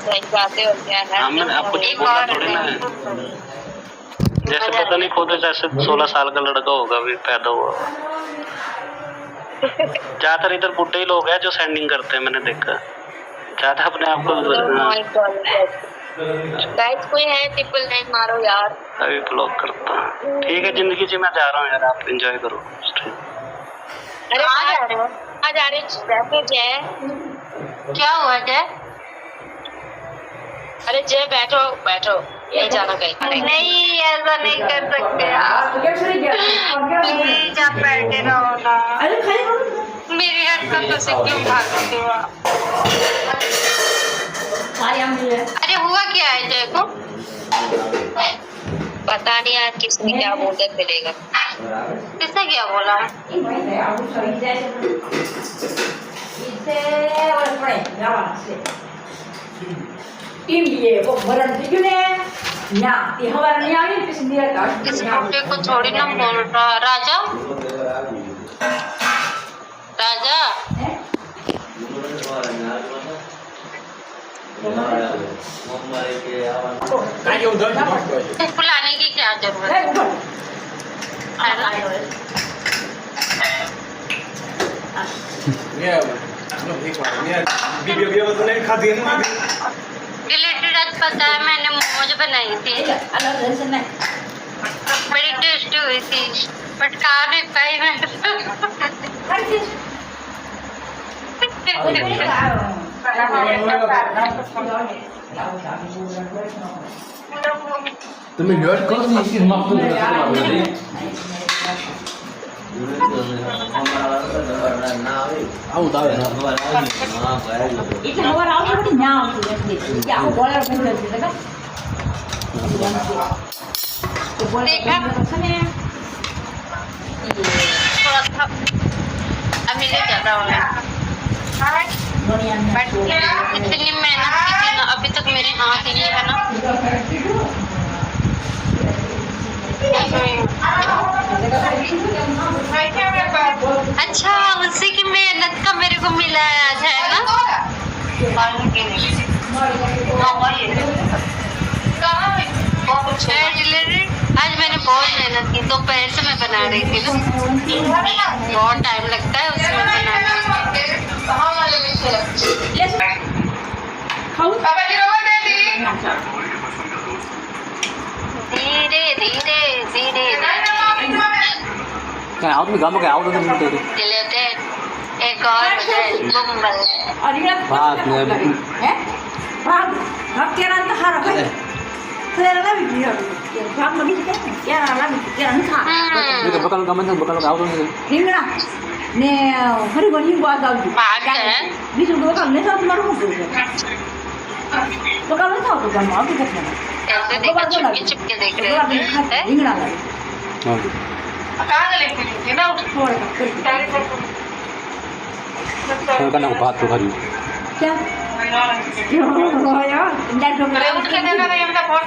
जाते हो क्या है? हमने आपको बोला थोड़ी ना है। जैसे पता नहीं खुद जैसे 16 साल का लड़का होगा भी पैदा हुआ। ज्यादातर इधर बुढ़े ही लोग हैं जो सेंडिंग करते हैं, मैंने देखा। ज्यादा अपने आप को गाइस कोई है 999 मारो यार। अभी ब्लॉक करता हूँ। ठीक है, जिंदगी जी मैं जा रहा हूँ यार, आप एंजॉय करो। अरे आ जा रहे हो, आ जा रहे जय। क्या हुआ जय? अरे जय बैठो बैठो, यही जाना कहीं नहीं, ऐसा नहीं कर सकते आप। प्लीज आप बैठे रहो ना। मेरी हरकतों से क्यों भागते हो आप? अरे हुआ क्या है जय को? पता नहीं आज किसने क्या बोलते मिलेगा। किसने क्या बोला? इस बुढ़े को थोड़ी ना बोल रहा। राजा राजा बुलाने की क्या जरूरत है? रिलेटेड आज पता है मैंने मोमोज बनाई थी, बड़ी टेस्टी हुई थी, बट खा नहीं पाई मैं। तुम्हें ह्योट कौन सी इसकी माफ कर आओ दाव है इसे हमारा आओ थोड़ी ना आओ क्या हो बोला बंद कर देगा तो बोले सुने थोड़ा सा अभी ले जाता हूँ मैं। बट इतनी मेहनत की थी ना, अभी तक मेरे हाथ ही है ना। अच्छा उसी की मेहनत का मेरे को मिला है आज, है ना? आज मैंने बहुत मेहनत की, दोपहर से मैं बना रही थी ना। बहुत टाइम लगता है उसमें बनाने में। धीरे धीरे धीरे क्या आओ तुम गांव में क्या आओ तो तुम तो लेते एक और गुम्बल और ये बात नहीं है भाग भाग क्या रहा था रहा है तेरा ना भी भाग में भी क्या रहा क्या नहीं था ये तो बकल का मन बकल आओ तो हिंगना ने हरी बनी बात आओ भाग है बीच में बकल नहीं था तुम्हारे को बकल नहीं था तो काम आप करते हैं ऐसे देखा चुपके चुपके देख रहे हैं। हिंगना लगा हां कहां लेके थी ना छोड़ तो करना बात तो करी क्या क्यों रोया इंडिया को उठ के देखा था ये बहुत